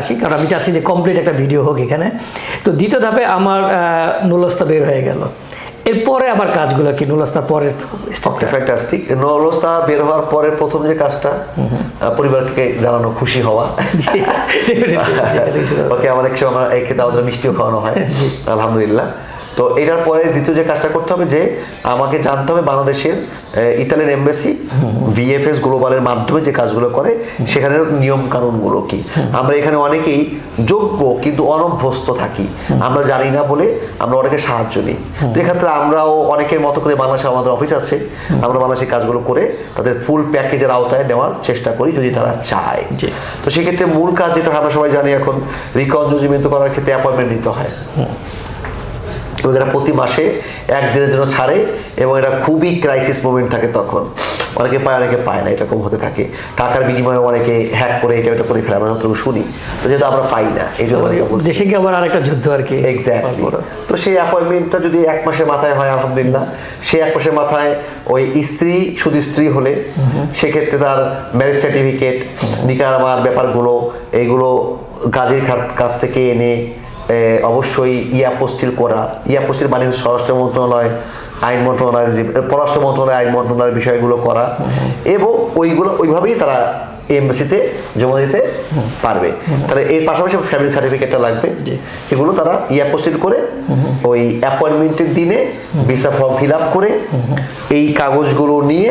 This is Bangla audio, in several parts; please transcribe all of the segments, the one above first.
আসি, কারণ আমি চাচ্ছি যে কমপ্লিট একটা ভিডিও হোক এখানে। তো দ্বিতীয় ধাপে আমার নুলস্তা বের হয়ে গেল, এরপরে আবার কাজগুলো কি নুলস্তার পরের স্টেপটা? ফ্যান্টাস্টিক। নুলস্তা বের হওয়ার পরে প্রথম যে কাজটা, পরিবারকে জানানো, খুশি হওয়া। ওকে অনেক সময় আমরা এই খেতে আমাদের মিষ্টিও খাওয়ানো হয়, আলহামদুলিল্লাহ। তো এটার পরে দ্বিতীয় যে কাজটা করতে হবে যে আমাকে জানতে হবে বাংলাদেশের ইতালিয়ান এমবাসি ভিএফএস গ্লোবালের মাধ্যমে যে কাজগুলো করে সেখানের নিয়ম কানুনগুলো কি। আমরা এখানে অনেকেই যোগ্য কিন্তু অনভ্যস্ত থাকি, আমরা জানি না বলে আমরা অনেকে সাহায্য নিই। তো এক্ষেত্রে আমরাও অনেকের মতো করে বাংলাদেশে আমাদের অফিস আছে, আমরা বাংলাদেশে কাজগুলো করে তাদের ফুল প্যাকেজের আওতায় নেওয়ার চেষ্টা করি যদি তারা চায়। তো সেক্ষেত্রে মূল কাজ যেটা আমরা সবাই জানি এখন রিকনজিউমেন্ট করার ক্ষেত্রে অ্যাপয়েন্টমেন্ট নিতে হয়, এবং এটা প্রতি মাসে একদিনের জন্য ছাড়ে, এবং এটা খুবই ক্রাইসিস মোমেন্ট থাকে তখন, অনেকে পায় অনেকে পায় না, এরকম হতে থাকে। টাকার বিনিময়ে অনেকে হ্যাক করে এটা করে ফেলে, আমরা যতটুকু শুনি, তো যেহেতু আমরা পাই না এই জন্য দেশে গিয়ে আবার আরেকটা যুদ্ধ আর কি। এক্স্যাক্টলি। তো সেই অ্যাপয়েন্টমেন্টটা যদি 1 মাসের মাথায় হয় আলহামদুলিল্লাহ, সেই 1 মাসের মাথায় ওই স্ত্রী শুধু স্ত্রী হলে সেক্ষেত্রে তার ম্যারেজ সার্টিফিকেট, নিকার ব্যাপারগুলো এইগুলো কাজের কাছ থেকে এনে অবশ্যই ইয়াপোস্টিল করা। ইয়াপোস্টিল মানে স্বরাষ্ট্র মন্ত্রণালয়, আইন মন্ত্রণালয়, পররাষ্ট্র মন্ত্রণালয়, আইন মন্ত্রণালয়ের বিষয়গুলো করা, এবং ওইগুলো ওইভাবেই তারা এমবাসিতে জমা দিতে পারবে। তাহলে এর পাশাপাশি ফ্যামিলি সার্টিফিকেটটা লাগবে, এগুলো তারা ইয়াপোস্টিল করে ওই অ্যাপয়েন্টমেন্টের দিনে ভিসা ফর্ম ফিল আপ করে এই কাগজগুলো নিয়ে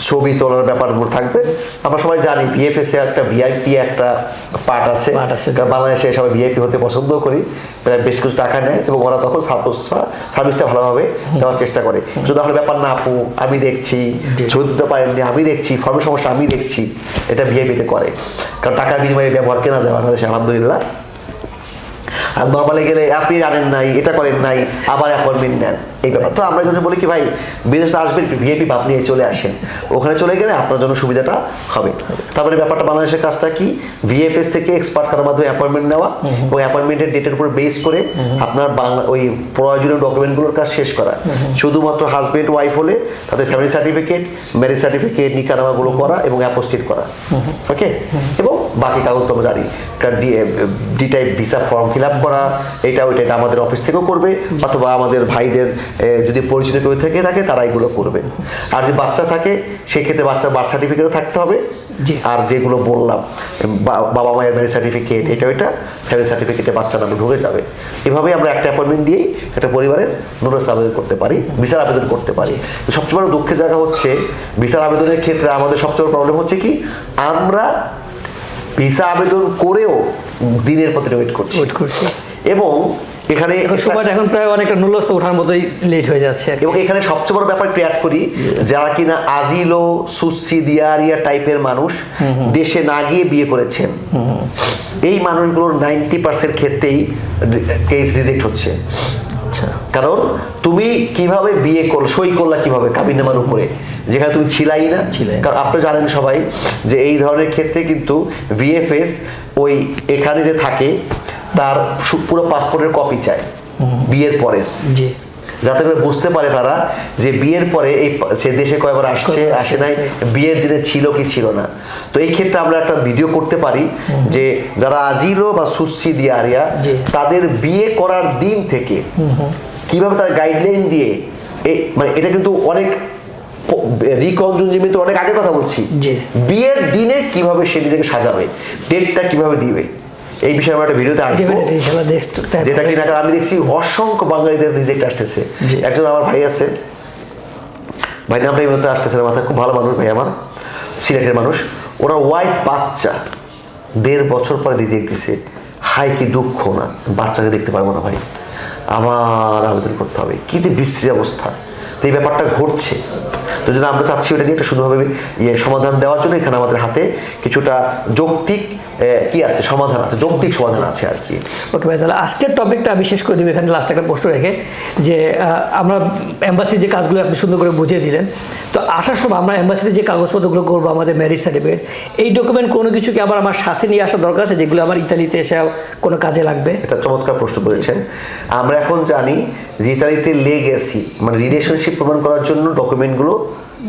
ছবি তোলার ব্যাপারগুলো থাকবে। আমরা সবাই জানি ভিএফএস এ একটা ভিআইপি একটা পার্ট আছে, কারণ বাংলাদেশে সবাই ভিআইপি হতে পছন্দ করি, প্রায় বেশ কিছু টাকা নেয় এবং ওরা তখন সার্ভিসটা ভালোভাবে দেওয়ার চেষ্টা করে। শুধু আমার ব্যাপার না, আপু আমি দেখছি, ছবি দিতে পারেননি আমি দেখছি, ফর্মের সমস্যা আমি দেখছি, এটা ভিআইপিতে করে, কারণ টাকার বিনিময়ে ব্যবহার কেনা যায় বাংলাদেশে আলহামদুলিল্লাহ। আর নর্মালে গেলে আপনি জানেন নাই, এটা করেন নাই, আবার অ্যাপয়েন্টমেন্ট নেন, এই ব্যাপার। তো আমরা যখন বলি কি ভাই বিদেশে আসবেন ভিআইপি ভাব নিয়ে চলে আসেন, ওখানে চলে গেলে আপনার জন্য সুবিধাটা হবে। তারপরে ব্যাপারটা বাংলাদেশের কাজটা কি, ভিএফএস থেকে এক্সপার্ট করার মাধ্যমে অ্যাপয়েন্টমেন্ট নেওয়া এবং অ্যাপয়েন্টমেন্টের ডেটের উপর বেস করে আপনার বাংলা ওই প্রয়োজনীয় ডকুমেন্টগুলোর কাজ শেষ করা। শুধুমাত্র হাজব্যান্ড ওয়াইফ হলে তাদের ফ্যামিলি সার্টিফিকেট, ম্যারেজ সার্টিফিকেট, নিকানামাগুলো করা এবং অ্যাপোস্টিল করা, ওকে। এবং বাকি কাগজ তো জানি, D type visa form fill up করা, এটা আমাদের অফিস থেকেও করবে, অথবা আমাদের ভাইদের যদি পরিচিত কেউ থেকে থাকে তারা এগুলো করবে। আর যদি বাচ্চা থাকে সেক্ষেত্রে বাচ্চার বার্থ সার্টিফিকেটও থাকতে হবে, আর যেগুলো বললাম বাবা মায়ের ম্যারেজ সার্টিফিকেট, এটা ফ্যামিলি সার্টিফিকেটে বাচ্চার নামে ঢুকে যাবে। এভাবেই আমরা একটা অ্যাপয়েন্টমেন্ট দিয়েই একটা পরিবারের নুলস্তা আবেদন করতে পারি, ভিসার আবেদন করতে পারি। সবচেয়ে বড় দুঃখের জায়গা হচ্ছে ভিসার আবেদনের ক্ষেত্রে আমাদের সবচেয়ে বড় প্রবলেম হচ্ছে কি, আমরা ভিসা আবেদন করেও দিনের পর দিন ওয়েট করছি, এবং এখানে সময়টা এখন প্রায় অনেকটা নুলস্তা ওঠার মতোই লেট হয়ে যাচ্ছে। এবং এখানে সবচেয়ে বড় ব্যাপার ক্রিয়েট করি, যারা কিনা আজিলো সুসিডিয়ারিয়া টাইপের মানুষ দেশে না গিয়ে বিয়ে করেছেন, এই মানুষগুলোর 90% ক্ষেত্রেই কেস রিজেক্ট হচ্ছে। কারণ তুমি কিভাবে বিয়ে সই করলা কিভাবে কাবিননামার উপরে, যেখানে তুমি ছিলাই না। কারণ আপনি জানেন সবাই যে এই ধরনের ক্ষেত্রে কিন্তু ভিএফএস ওই এখানে যে থাকে তার পুরো পাসপোর্টের কপি চায় বিয়ের পরে, যাতে করে বুঝতে পারে তারা যে বিয়ের পরে এই সে দেশে কয়বার আসছে আসে নাই, বিয়ের দিনে ছিল কি ছিল না। তো এই ক্ষেত্রে আমরা একটা ভিডিও করতে পারি যে যারা আজিলো বা সুসিডিয়ারিয়া তাদের বিয়ে করার দিন থেকে কিভাবে তার গাইডলাইন দিয়ে, মানে এটা কিন্তু অনেক রিকনজিউমেন্ট অনেক আগে কথা বলছি, বিয়ের দিনে কিভাবে সে নিজেকে সাজাবে, ডেটটা কিভাবে দিবে, এই বিষয়ে আমরা একটা ভিডিওতে আসবো, যেটা কিনা আমি দেখছি অসংখ্য বাঙালিদের রিজেক্ট আসতেছে। একজন আমার ভাই আছে, ভাই নামটা এই মধ্যে আসতেছে না মাথায়, খুব ভালো মানুষ ভাই আমার, সিলেটের মানুষ, ওরা ওয়াইফ বাচ্চা 1.5 বছর পরে রিজেক্ট দিছে। হাই কি দুঃখ না, বাচ্চাকে দেখতে পারবো না ভাই, আমার আবেদন করতে হবে, কি যে বিশ্রী অবস্থা। তো এই ব্যাপারটা ঘটছে, তো যদি আমরা চাচ্ছি ওটা নিয়ে একটা শুধুভাবে সমাধান দেওয়ার জন্য এখানে আমাদের হাতে কিছুটা যৌক্তিক কি আছে, সমাধান আছে, যৌক্তিক সমাধান আছে আর কি। ওকে ভাই, তাহলে আজকের টপিকটা আমি শেষ করে দিব এখানে লাস্ট একটা প্রশ্ন রেখে, যে আমরা এম্বাসির যে কাজগুলো আপনি সুন্দর করে বুঝিয়ে দিলেন, তো আসার সময় আমরা এম্বাসিতে যে কাগজপত্রগুলো করবো, আমাদের ম্যারেজ সার্টিফিকেট, এই ডকুমেন্ট কোনো কিছু কি আবার আমার সাথে নিয়ে আসা দরকার আছে, যেগুলো আমার ইতালিতে এসে কোনো কাজে লাগবে? এটা চমৎকার প্রশ্ন করেছেন। আমরা এখন জানি যে ইতালিতে লেগেসি মানে রিলেশনশিপ প্রমাণ করার জন্য ডকুমেন্টগুলো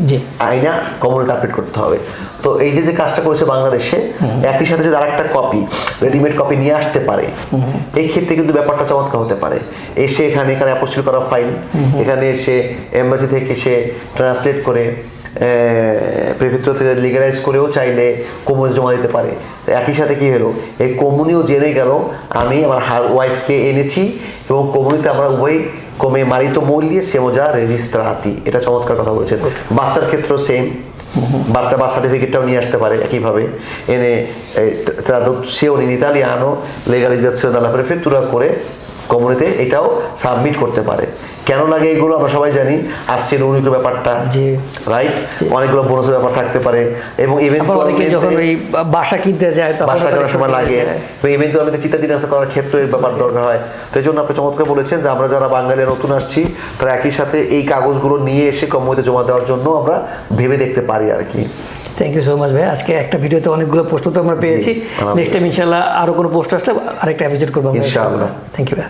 জি আইনা কমিউনিটি আপডেট করতে হবে। তো এই যে কাজটা করেছে বাংলাদেশে, একই সাথে যদি আরেকটা কপি রেডিমেড কপি নিয়ে আসতে পারে, এই ক্ষেত্রে কিন্তু ব্যাপারটা চমৎকার হতে পারে। এসে এখানে অ্যাপোস্টিল করা ফাইল, এখানে এসে এম্বাসি থেকে সে ট্রান্সলেট করে প্রেফেক্টর থেকে লিগালাইজ করেও চাইলে কমিউনি জমা দিতে পারে। একই সাথে কি হলো, এই কমিউনিও জেনে গেল আমি আমার ওয়াইফকে এনেছি এবং কমিউনিতে আমরা উভয় কমে মারিত মূল্যে সেমোজা রেজিস্ট্রাতি। এটা চমৎকার কথা বলেছেন। বাচ্চার ক্ষেত্রেও সেম, বাচ্চা বার্থ সার্টিফিকেটটাও নিয়ে আসতে পারে একইভাবে এনে traduzione in italiano legalizzazione dalla prefettura করে কমিউনিতে এটাও সাবমিট করতে পারে। কেন লাগে এগুলো আমরা সবাই জানি, আসছে উনিকের ব্যাপারটা, রাইট, অনেকগুলো বোনাসের ব্যাপার থাকতে পারে এবং অনেকে যখন এই বাসা কিনতে যায় তখন বাসা করার সময় লাগে, ইভেন্টুয়ালি চিন্তা দিনাসা করার ক্ষেত্রে এর ব্যাপার দরকার হয়। তো এই জন্য আপনি চমৎকার বলেছেন যে আমরা যারা বাঙালি নতুন আসছি তারা একই সাথে এই কাগজগুলো নিয়ে এসে কমিউনিতে জমা দেওয়ার জন্য আমরা ভেবে দেখতে পারি আর কি। থ্যাংক ইউ সো মাচ ভাই। আজকে একটা ভিডিওতে অনেকগুলো পোস্ট তো আমরা পেয়েছি। নেক্সট টাইম ইনশাআল্লাহ আরো কোনো পোস্ট আসলে আরেকটা এপিসোড করবো ইনশাআল্লাহ। থ্যাংক ইউ ভাই।